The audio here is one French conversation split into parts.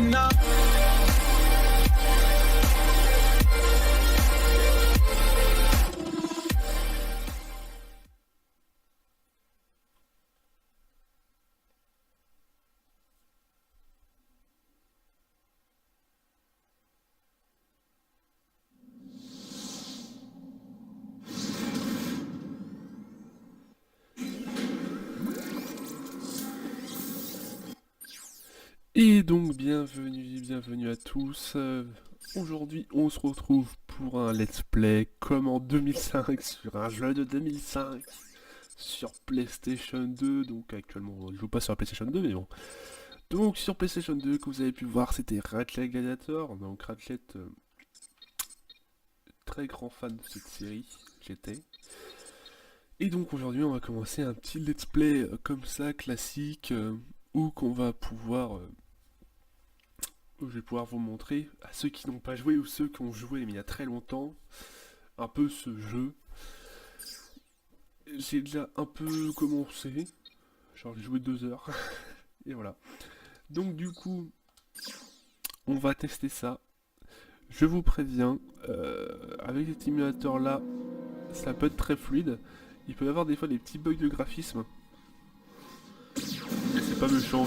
enough. Et donc bienvenue à tous. Aujourd'hui on se retrouve pour un let's play comme en 2005 sur un jeu de 2005 sur PlayStation 2. Donc actuellement on ne joue pas sur la PlayStation 2 mais bon. Donc sur PlayStation 2 que vous avez pu voir c'était Ratchet Gladiator. Donc Ratchet, très grand fan de cette série, j'étais. Et donc aujourd'hui on va commencer un petit let's play comme ça classique où qu'on va pouvoir... je vais pouvoir vous montrer à ceux qui n'ont pas joué ou ceux qui ont joué mais il y a très longtemps un peu ce jeu. J'ai déjà un peu commencé, genre j'ai joué 2 heures et voilà. Donc du coup on va tester ça. Je vous préviens, avec cet émulateur là ça peut être très fluide. Il peut y avoir des fois des petits bugs de graphisme. Mais c'est pas méchant,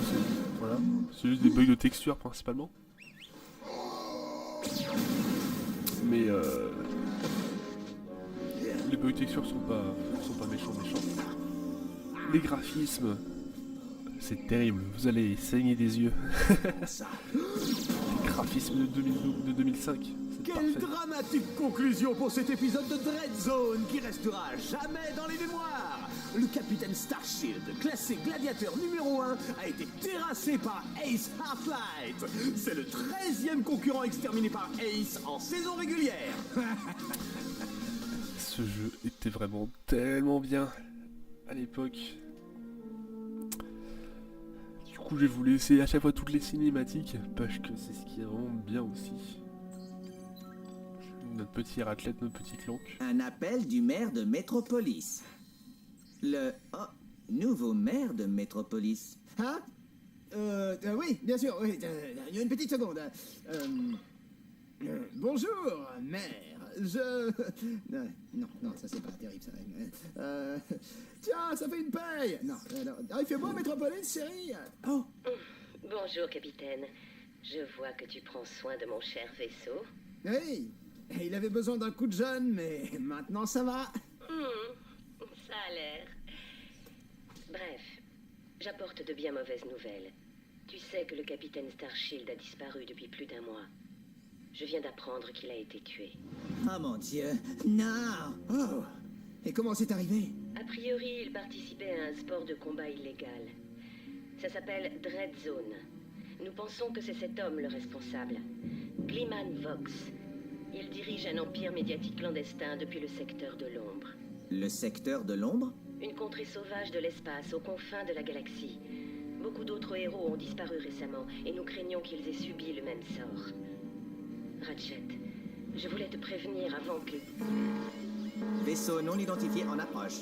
voilà. C'est juste des bugs de texture principalement. Mais les bugs de texture sont pas méchants. Les graphismes, c'est terrible, vous allez saigner des yeux. Les graphismes de 2005, c'est Quelle parfait. dramatique conclusion pour cet épisode de Dread Zone qui restera jamais dans les mémoires. Le capitaine Starshield, classé gladiateur numéro 1, a été terrassé par Ace Half-Light. C'est le 13e concurrent exterminé par Ace en saison régulière. Ce jeu était vraiment tellement bien à l'époque. Du coup, je vais vous laisser à chaque fois toutes les cinématiques parce que c'est ce qui est vraiment bien aussi. Notre petit Ratchet, notre petit Clank. Un appel du maire de Métropolis. Nouveau maire de Métropolis. Hein oui, bien sûr, oui. Il y a une petite seconde. Bonjour, maire. Non, ça c'est pas terrible, ça. Tiens, ça fait une paye. Non, il fait beau, Métropolis, chérie. Oh. Bonjour, capitaine. Je vois que tu prends soin de mon cher vaisseau. Oui, il avait besoin d'un coup de jeune, mais maintenant ça va. Ça a l'air. Bref, j'apporte de bien mauvaises nouvelles. Tu sais que le capitaine Starshield a disparu depuis plus d'1 mois. Je viens d'apprendre qu'il a été tué. Oh mon Dieu, non! Oh. Et comment c'est arrivé? A priori, il participait à un sport de combat illégal. Ça s'appelle Dread Zone. Nous pensons que c'est cet homme le responsable. Gleeman Vox. Il dirige un empire médiatique clandestin depuis le secteur de l'ombre. Le secteur de l'ombre? Une contrée sauvage de l'espace, aux confins de la galaxie. Beaucoup d'autres héros ont disparu récemment, et nous craignons qu'ils aient subi le même sort. Ratchet, je voulais te prévenir avant que... Vaisseau non identifié en approche.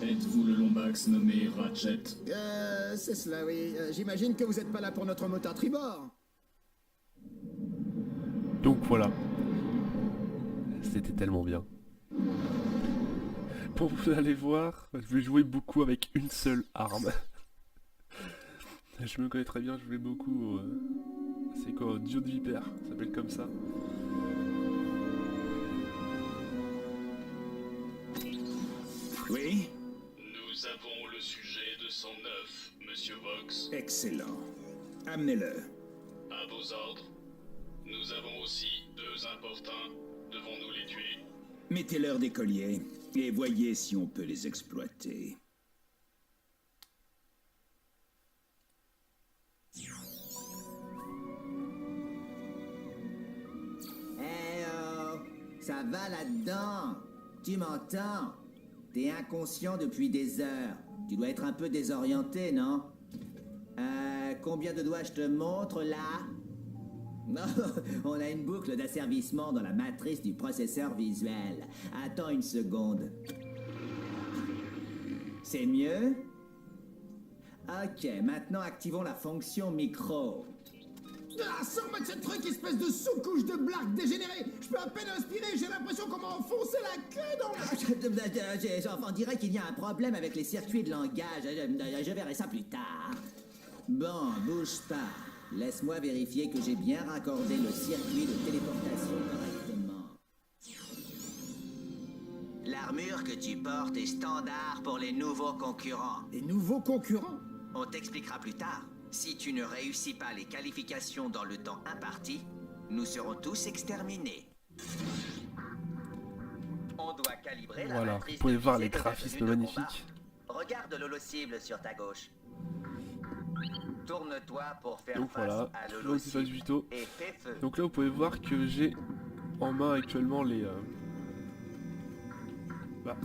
Êtes-vous le Lombax nommé Ratchet? C'est cela, oui. J'imagine que vous n'êtes pas là pour notre motard tribord. Donc voilà. C'était tellement bien. Pour vous allez voir, je vais jouer beaucoup avec une seule arme. Je me connais très bien, je jouais beaucoup... c'est quoi, Dieu de Vipère, ça s'appelle comme ça. Oui? Nous avons le sujet de 109, Monsieur Vox. Excellent. Amenez-le. À vos ordres. Nous avons aussi 2 importuns. Devons-nous les tuer? Mettez-leur des colliers et voyez si on peut les exploiter. Ça va là-dedans? Tu m'entends? T'es inconscient depuis des heures. Tu dois être un peu désorienté, non? Combien de doigts je te montre, là? On a une boucle d'asservissement dans la matrice du processeur visuel. Attends une seconde. C'est mieux? Ok, maintenant activons la fonction micro. Ah, sors-moi de ce truc, espèce de sous-couche de blague dégénérée. Je peux à peine inspirer, j'ai l'impression qu'on m'a enfoncé la queue dans le... On dirait qu'il y a un problème avec les circuits de langage. Je verrai ça plus tard. Bon, bouge pas. Laisse-moi vérifier que j'ai bien raccordé le circuit de téléportation correctement. L'armure que tu portes est standard pour les nouveaux concurrents. Des nouveaux concurrents? On t'expliquera plus tard. Si tu ne réussis pas les qualifications dans le temps imparti, nous serons tous exterminés. On doit calibrer la Voilà, matrice vous pouvez de voir visée les de la graphismes tenue de magnifiques. combat. Regarde l'holo-cible sur ta gauche. Tourne-toi pour faire Donc face voilà, à toujours une phase l'holo-cible vito. et fais feu. Donc là vous pouvez voir que j'ai en main actuellement les... Bah.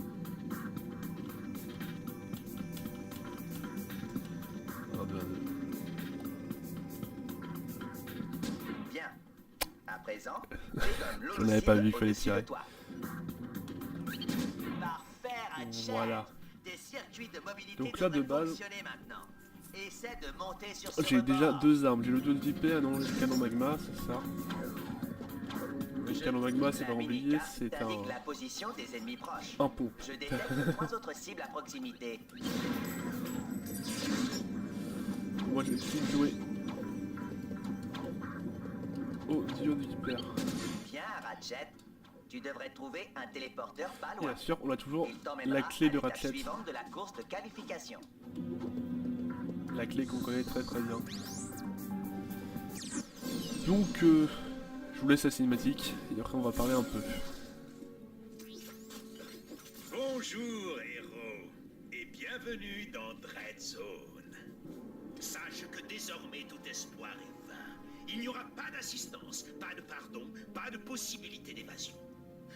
Un, deux, un, deux. Bien. À présent, dégomme Je n'avais pas vu l'holo-cible qu'il fallait au-dessus de tirer. toi. Parfait, Ratchet. Voilà. Tes circuits de mobilité Donc là, de devraient base- fonctionner maintenant. Essaie de monter sur ce J'ai déjà rebord. 2 armes, j'ai le dual vipère, non, le canon magma, c'est ça. Le canon magma, c'est pas La oublié, mini-carte c'est t'indique la position des ennemis proches. un pompe. Je détecte 3 autres cibles à proximité. Moi je vais essayer de jouer au dual vipère. Viens, Ratchet. Tu devrais trouver un téléporteur pas Bien loin. sûr, on a toujours Il t'emmènera la clé à de l'étape Ratchet. suivante de la course de qualification. La clé qu'on connaît très très bien. Donc, je vous laisse la cinématique et après on va parler un peu. Bonjour, héros, et bienvenue dans Dread Zone. Sache que désormais tout espoir est vain. Il n'y aura pas d'assistance, pas de pardon, pas de possibilité d'évasion.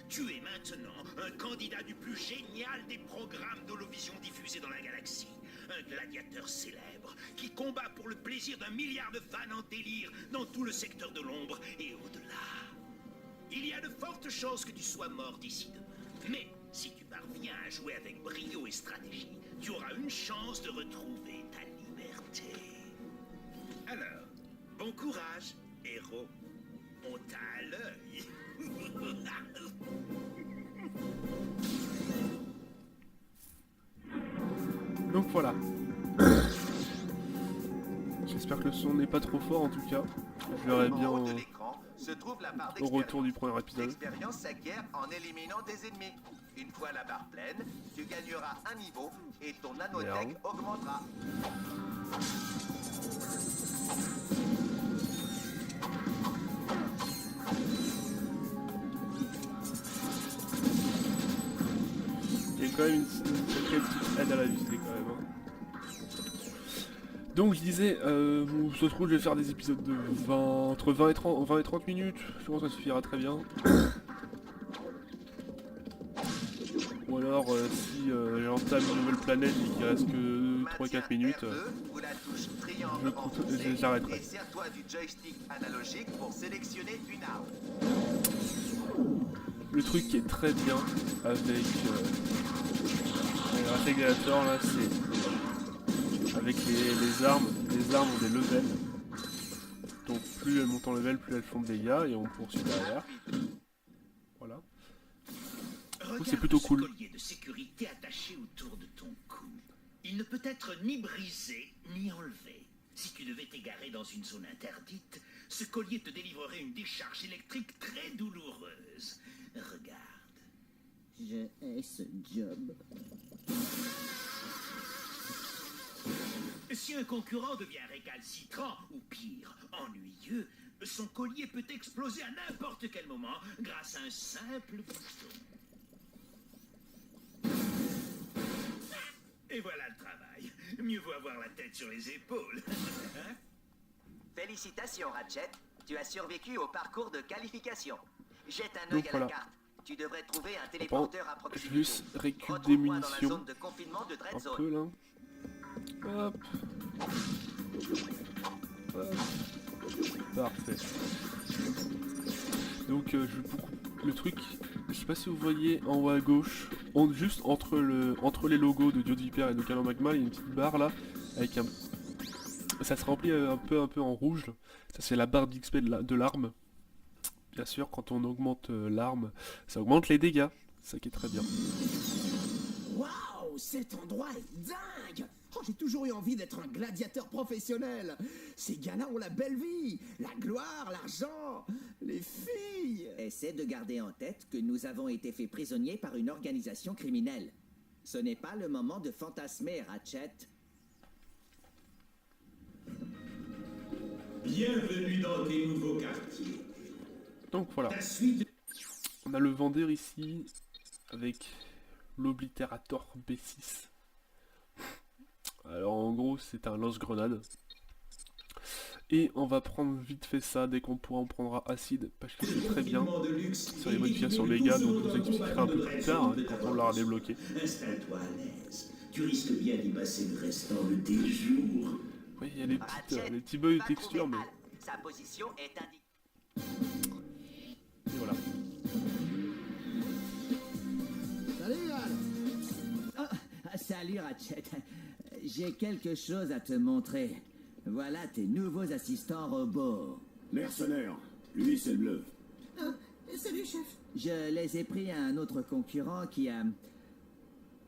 Tu es maintenant un candidat du plus génial des programmes d'holovision diffusés dans la galaxie. Un gladiateur célèbre qui combat pour le plaisir d'un milliard de fans en délire dans tout le secteur de l'ombre et au-delà. Il y a de fortes chances que tu sois mort d'ici demain. Mais si tu parviens à jouer avec brio et stratégie, tu auras une chance de retrouver ta liberté. Alors, bon courage, héros. On t'a à l'œil. Donc voilà. J'espère que le son n'est pas trop fort en tout cas. Je verrai bien En haut de l'écran se trouve la barre au retour du premier épisode. L'expérience s'acquiert en éliminant des ennemis. Une fois la barre pleine, tu gagneras un niveau et ton nanotech Merde. augmentera. Il y a quand même une sacrée petite aide à la visée quand même. Hein. Donc je disais, on se retrouve, je vais faire des épisodes de 20, entre 20 et 30 minutes. Je pense que ça suffira très bien. Ou alors si j'entame une nouvelle planète et qu'il reste que 3-4 minutes, R2 ou la touche triangle enfoncée j'arrêterai. et sers-toi du joystick analogique pour sélectionner une arme. Le truc qui est très bien avec l'intégrateur là, c'est avec les armes ont des levels. Donc plus elles montent en level, plus elles font de dégâts et on poursuit derrière. Voilà. Regarde c'est plutôt ce cool. collier de sécurité attaché autour de ton cou. Il ne peut être ni brisé ni enlevé. Si tu devais t'égarer dans une zone interdite, ce collier te délivrerait une décharge électrique très douloureuse. Regarde. Je hais ce job. Si un concurrent devient récalcitrant, ou pire, ennuyeux, son collier peut exploser à n'importe quel moment grâce à un simple bouton. Et voilà le travail. Mieux vaut avoir la tête sur les épaules. Hein? Félicitations, Ratchet. Tu as survécu au parcours de qualification. Jette un œil Donc à voilà. la carte. Tu devrais trouver un téléporteur à Je proximité. vais juste récupérer des Retrouve-moi dans la munitions. zone de confinement de Dread Un Zone. peu là. Hop. Hop. Parfait. Donc je vais beaucoup... Le truc, je sais pas si vous voyez en haut à gauche, juste entre les logos de Dieu de Vipère et de Canon Magma, il y a une petite barre là, avec un... Ça se remplit un peu en rouge. Ça c'est la barre d'XP de l'arme. Bien sûr, quand on augmente l'arme, ça augmente les dégâts. Ça qui est très bien. Waouh, cet endroit est dingue! Oh, j'ai toujours eu envie d'être un gladiateur professionnel. Ces gars-là ont la belle vie, la gloire, l'argent, les filles. Essaie de garder en tête que nous avons été faits prisonniers par une organisation criminelle. Ce n'est pas le moment de fantasmer, Ratchet. Bienvenue dans tes nouveaux quartiers. Donc voilà. La suite... On a le vendeur ici, avec l'Oblitérator B6. Alors en gros c'est un lance-grenade. Et on va prendre vite fait ça, dès qu'on pourra on prendra acide, parce que c'est très bien sur les modifications dégâts, donc je vous expliquerai un peu plus tard, hein, quand on l'aura débloqué. Installe-toi à l'aise. Tu risques bien d'y passer le restant de tes jours. Oui, il y a les petits bugs de texture, mais... Sa position est indiquée. Et voilà. Salut, Al. Salut, Ratchet. J'ai quelque chose à te montrer. Voilà tes nouveaux assistants robots. Mercenaire. Lui, c'est le bleu. Salut, chef. Je les ai pris à un autre concurrent qui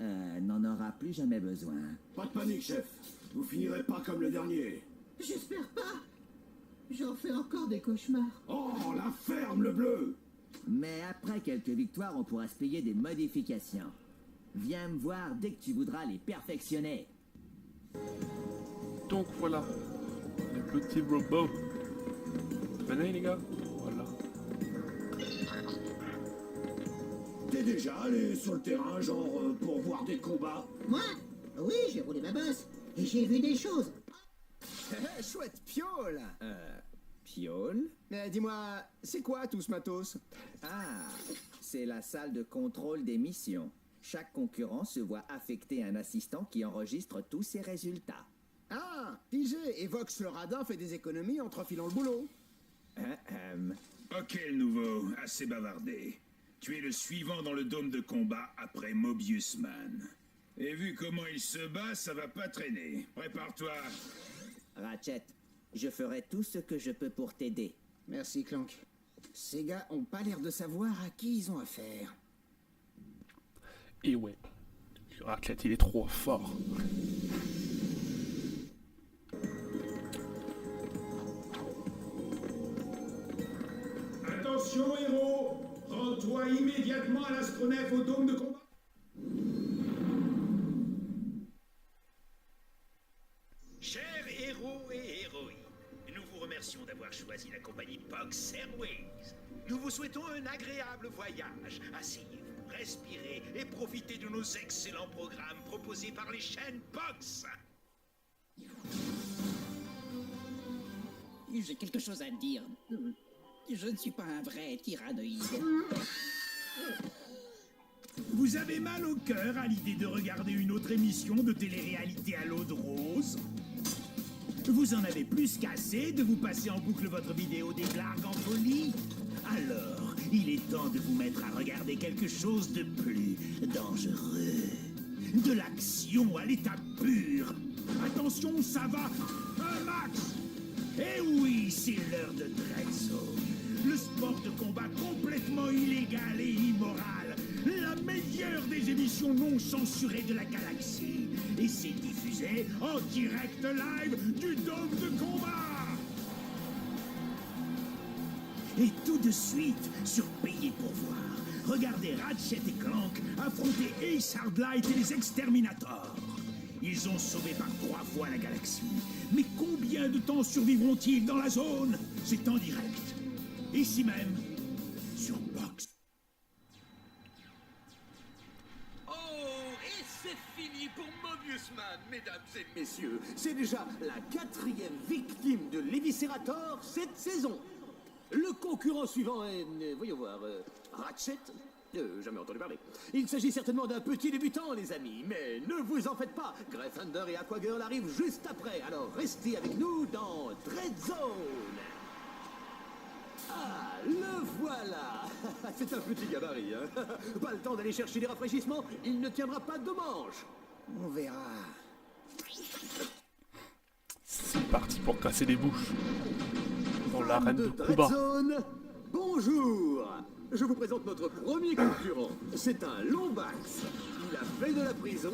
n'en aura plus jamais besoin. Pas de panique, chef. Vous finirez pas comme le dernier. J'espère pas. J'en fais encore des cauchemars. Oh, la ferme, le bleu. Mais après quelques victoires, on pourra se payer des modifications. Viens me voir dès que tu voudras les perfectionner. Donc voilà, les petits robots. Venez les gars, voilà. T'es déjà allé sur le terrain, genre pour voir des combats? Moi? Oui, j'ai roulé ma bosse. Et j'ai vu des choses. Chouette piole. Piole? Dis-moi, c'est quoi tout ce matos? Ah, c'est la salle de contrôle des missions. Chaque concurrent se voit affecter un assistant qui enregistre tous ses résultats. Ah, TG et Vox le radin fait des économies en te refilant le boulot. Ok, le nouveau, assez bavardé. Tu es le suivant dans le dôme de combat après Mobius Man. Et vu comment il se bat, ça va pas traîner. Prépare-toi. Ratchet, je ferai tout ce que je peux pour t'aider. Merci, Clank. Ces gars ont pas l'air de savoir à qui ils ont affaire. Et ouais, le Ratchet il est trop fort. Attention, héros! Rends-toi immédiatement à l'astronef au dôme de combat. Chers héros et héroïnes, nous vous remercions d'avoir choisi la compagnie Pox Airways. Nous vous souhaitons un agréable voyage. Asseyez-vous, respirez et profitez de nos excellents programmes proposés par les chaînes Pox. J'ai quelque chose à dire. Je ne suis pas un vrai tyrannoïde. Vous avez mal au cœur à l'idée de regarder une autre émission de télé-réalité à l'eau de rose? Vous en avez plus qu'assez de vous passer en boucle votre vidéo des blagues en folie? Alors, il est temps de vous mettre à regarder quelque chose de plus dangereux. De l'action à l'état pur. Attention, ça va un max. Eh oui, c'est l'heure de Dreadzone. Le sport de combat complètement illégal et immoral. La meilleure des émissions non censurées de la galaxie. Et c'est diffusé en direct live du dôme de combat. Et tout de suite, sur Payé pour voir, regardez Ratchet et Clank affronter Ace Hardlight et les Exterminators. Ils ont sauvé par 3 fois la galaxie. Mais combien de temps survivront-ils dans la zone? C'est en direct. Ici même, sur Box. Oh, et c'est fini pour Mobius Man, mesdames et messieurs. C'est déjà la 4e victime de l'Eviscerator cette saison. Le concurrent suivant est, voyons voir, Ratchet. Jamais entendu parler. Il s'agit certainement d'un petit débutant, les amis, mais ne vous en faites pas. Grey Thunder et Aquagirl arrivent juste après, alors restez avec nous dans Dreadzone. Ah, le voilà. C'est un petit gabarit, hein. Pas le temps d'aller chercher des rafraîchissements, il ne tiendra pas deux manches. On verra. C'est parti pour casser les bouches. Dans Fans l'arène de combat. Dreadzone, bonjour. Je vous présente notre premier concurrent. C'est un Lombax. Il a fait de la prison,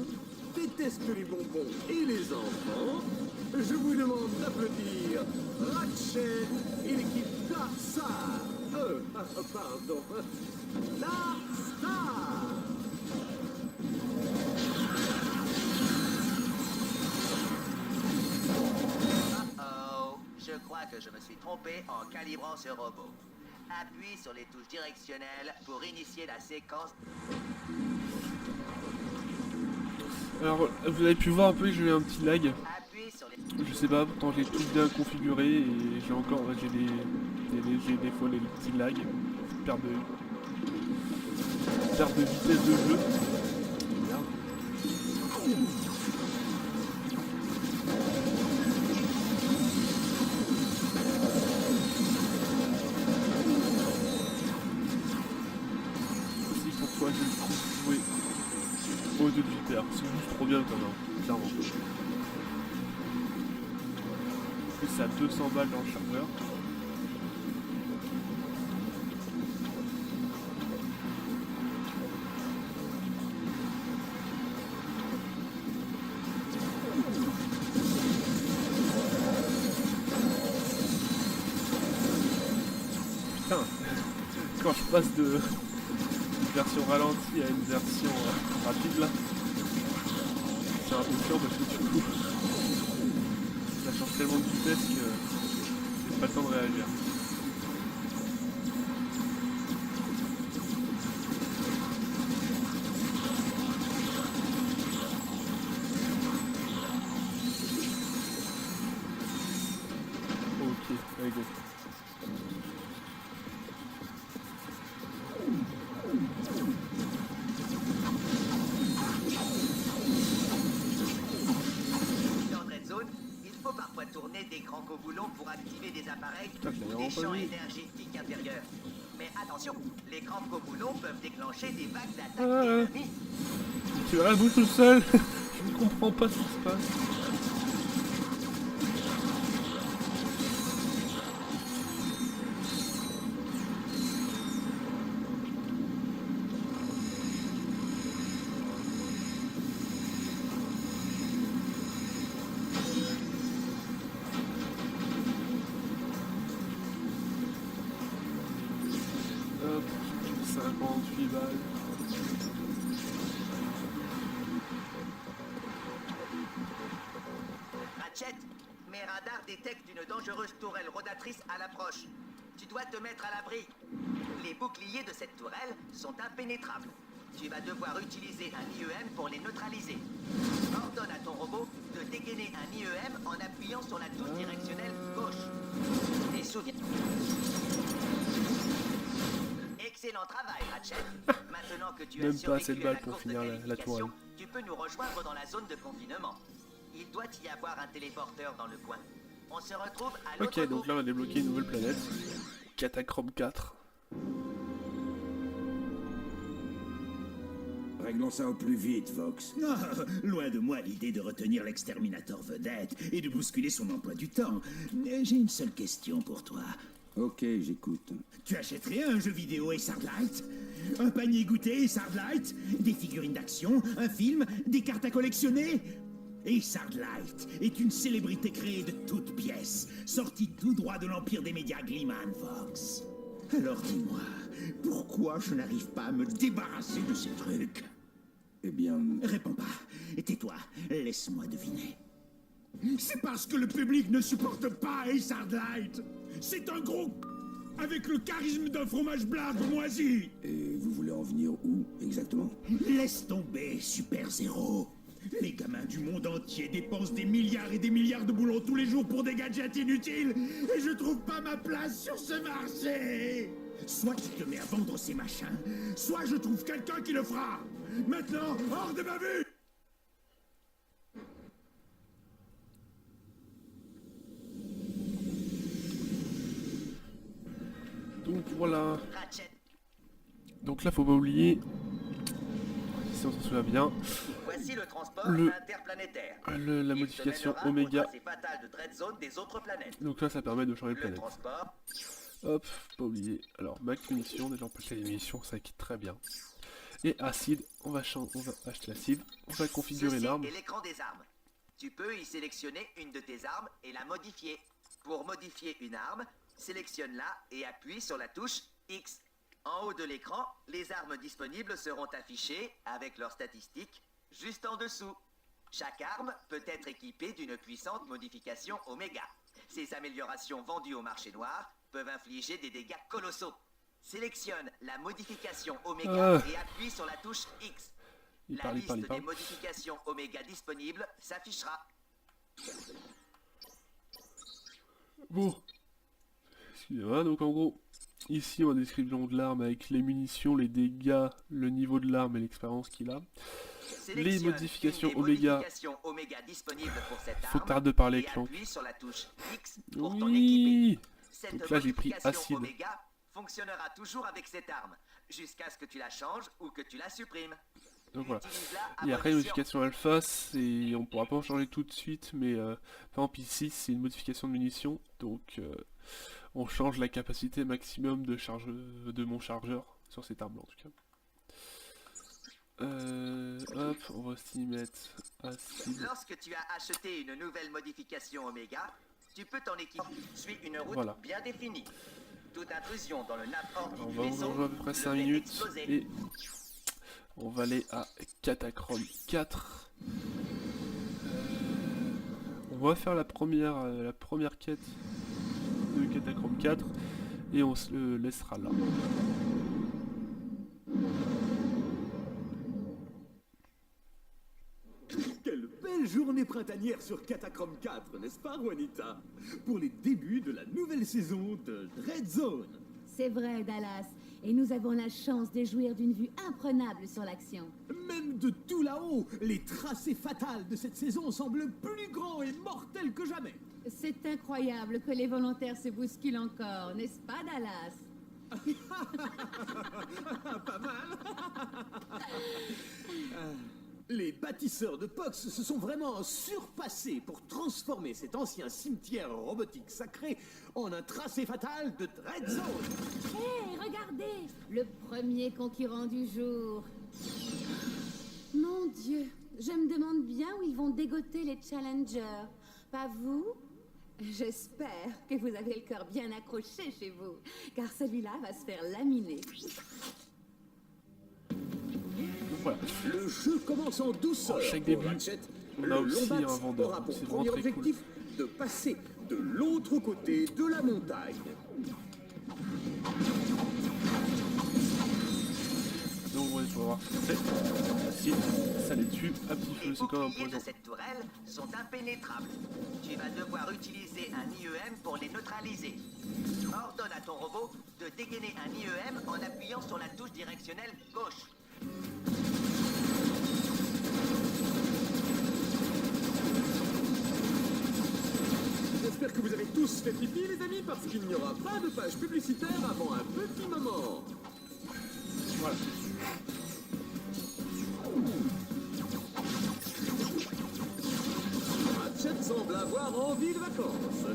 déteste les bonbons et les enfants. Je vous demande d'applaudir Ratchet et l'équipe Darstar. Pardon. Darstar. Oh, je crois que je me suis trompé en calibrant ce robot. Appuie sur les touches directionnelles pour initier la séquence. Alors, vous avez pu voir un peu que j'ai eu un petit lag. Appuie sur les... Je sais pas, pourtant j'ai tout bien configuré et j'ai encore des fois les petits lags. Perte de vitesse de jeu. Merde. C'est pourquoi je ne trouve jouer au 2 de Viper. C'est juste trop bien quand même, clairement. En plus c'est à 200 balles dans le chargeur. Putain, quand je passe de version ralentie à une version rapide là, c'est un peu chiant parce que du coup ça change tellement de vitesse que j'ai pas le temps de réagir. Ok, allez go. Dans Dreadzone, il faut parfois tourner des grands coboulons pour activer des appareils Putain, je l'avais ou vraiment des pas champs vu. énergétiques intérieurs. Mais attention, les grands coboulons peuvent déclencher des vagues d'attaque Ah. ennemies. Tu vas à bout tout seul. Je ne comprends pas ce qui se passe. Hop, 58 balles. Ratchet, mes radars détectent une dangereuse tourelle rodatrice à l'approche. Tu dois te mettre à l'abri. Les boucliers de cette tourelle sont impénétrables. Tu vas devoir utiliser un IEM pour les neutraliser. Ordonne à ton robot de dégainer un IEM en appuyant sur la touche directionnelle gauche. Et souviens... Excellent travail, Ratchet. Maintenant que tu as Même pas assez de survécu à balles la pour course finir de la qualification, tourelle. tu peux nous rejoindre dans la zone de confinement. Il doit y avoir un téléporteur dans le coin. On se retrouve à l'autre Ok, donc bout. là on a débloqué une nouvelle planète. Catachrome 4. Réglons ça au plus vite, Vox. Ah, loin de moi l'idée de retenir l'exterminateur vedette et de bousculer son emploi du temps. Mais j'ai une seule question pour toi. Ok, j'écoute. Tu achèterais un jeu vidéo Ace Hardlight? Un panier goûté Ace Hardlight? Des figurines d'action? Un film? Des cartes à collectionner? Ace Hardlight est une célébrité créée de toutes pièces, sortie tout droit de l'empire des médias Gleeman Fox. Alors dis-moi, pourquoi je n'arrive pas à me débarrasser de ces trucs? Eh bien, Réponds pas, tais-toi, laisse-moi deviner. C'est parce que le public ne supporte pas Ace Hardlight. C'est un gros avec le charisme d'un fromage blanc moisi. et vous voulez en venir où, exactement? Laisse tomber, Super Zéro. Les gamins du monde entier dépensent des milliards et des milliards de boulons tous les jours pour des gadgets inutiles, et je trouve pas ma place sur ce marché. Soit tu te mets à vendre ces machins, soit je trouve quelqu'un qui le fera. Maintenant, hors de ma vue. voilà. Ratchet, Donc là, faut pas oublier, si on s'en souvient bien, voici le transport Le- interplanétaire. la Il modification te mènera au Oméga. tracé fatal de Dreadzone des autres planètes. Donc là, ça permet de changer de Le planète. transport, Hop, pas oublier. Alors, max munitions, déjà on peut acheter les munitions, ça quitte très bien. Et acide, on va acheter l'acide, on va configurer ceci l'arme. est l'écran des armes. Tu peux y sélectionner une de tes armes et la modifier. Pour modifier une arme, sélectionne-la et appuie sur la touche X. En haut de l'écran, les armes disponibles seront affichées avec leurs statistiques juste en dessous. Chaque arme peut être équipée d'une puissante modification Oméga. Ces améliorations vendues au marché noir peuvent infliger des dégâts colossaux. Sélectionne la modification Oméga et appuie sur la touche X. La liste des modifications Oméga disponibles s'affichera. Bon. Excusez-moi, donc en gros, ici on a la description de l'arme avec les munitions, les dégâts, le niveau de l'arme et l'expérience qu'il a. Les modifications Oméga, disponibles pour cette faut arme tarder de parler et Clank. appuie sur la touche X pour ton équipé. Oui. Cette Donc là j'ai pris modification acide. Oméga fonctionnera toujours avec cette arme, jusqu'à ce que tu la changes ou que tu la supprimes. Donc voilà. Utilise-la à Et après, bon une escient. modification alpha, c'est on pourra pas en changer tout de suite, mais par exemple ici, c'est une modification de munitions, donc on change la capacité maximum de charge de mon chargeur sur cette arme-là en tout cas. Hop, on va aussi mettre acide. Lorsque tu as acheté une nouvelle modification Oméga, tu peux t'en équiper. Suis une route Voilà. bien définie. Toute intrusion dans le nappe ordi On du va vaisseau en jouer à peu près le 5 fait minutes exploser. et on va aller à Catachrome 4. On va faire la première quête de Catachrome 4 et on se le laissera là. Quelle belle journée printanière sur Catachrome 4, n'est-ce pas, Juanita? Pour les débuts de la nouvelle saison de Dreadzone. C'est vrai, Dallas. Et nous avons la chance de jouir d'une vue imprenable sur l'action. Même de tout là-haut, les tracés fatals de cette saison semblent plus grands et mortels que jamais. C'est incroyable que les volontaires se bousculent encore, n'est-ce pas, Dallas? Pas mal. Les bâtisseurs de Pox se sont vraiment surpassés pour transformer cet ancien cimetière robotique sacré en un tracé fatal de Dreadzone. Hé, regardez, le premier concurrent du jour. Mon Dieu, je me demande bien où ils vont dégoter les challengers. Pas vous? J'espère que vous avez le cœur bien accroché chez vous, car celui-là va se faire laminer. Voilà. Le jeu commence en douceur. En chaque pour début, Ratchet. on a Le aussi Lombax un vendeur, aura pour c'est premier vraiment très objectif de passer de l'autre côté de la montagne. Donc ouais, il faut voir ce que c'est. Acide, ça les tue à petit feu, Les c'est comme un boucliers poison. de cette tourelle sont impénétrables. Tu vas devoir utiliser un IEM pour les neutraliser. Ordonne à ton robot de dégainer un IEM en appuyant sur la touche directionnelle gauche. J'espère que vous avez tous fait pipi, les amis, parce qu'il n'y aura pas de page publicitaire avant un petit moment. Voilà. Ratchet semble avoir envie de vacances.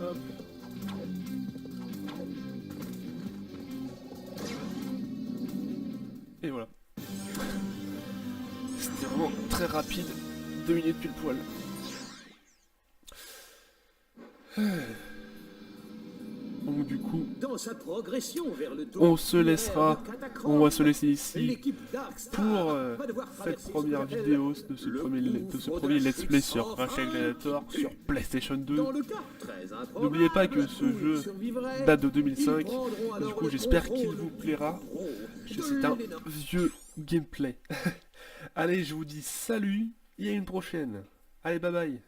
Hop. Et voilà. C'était vraiment très rapide. 2 minutes pile poil. Donc du coup, Dans sa progression vers le tour on se laissera, on va se laisser ici l'équipe Darkstar pour va devoir cette traverser première ce qu'on appelle vidéo de ce le premier gouffre de let's play sur Enfin. Ratchet Gladiator sur PlayStation 2. Dans le cas très improbable N'oubliez pas que ce où ils jeu survivraient, date de ils 2005. prendront Du alors coup, le j'espère contrôle qu'il vous plaira. de C'est un l'énorme- vieux gameplay. Allez, je vous dis salut et à une prochaine. Allez, bye bye.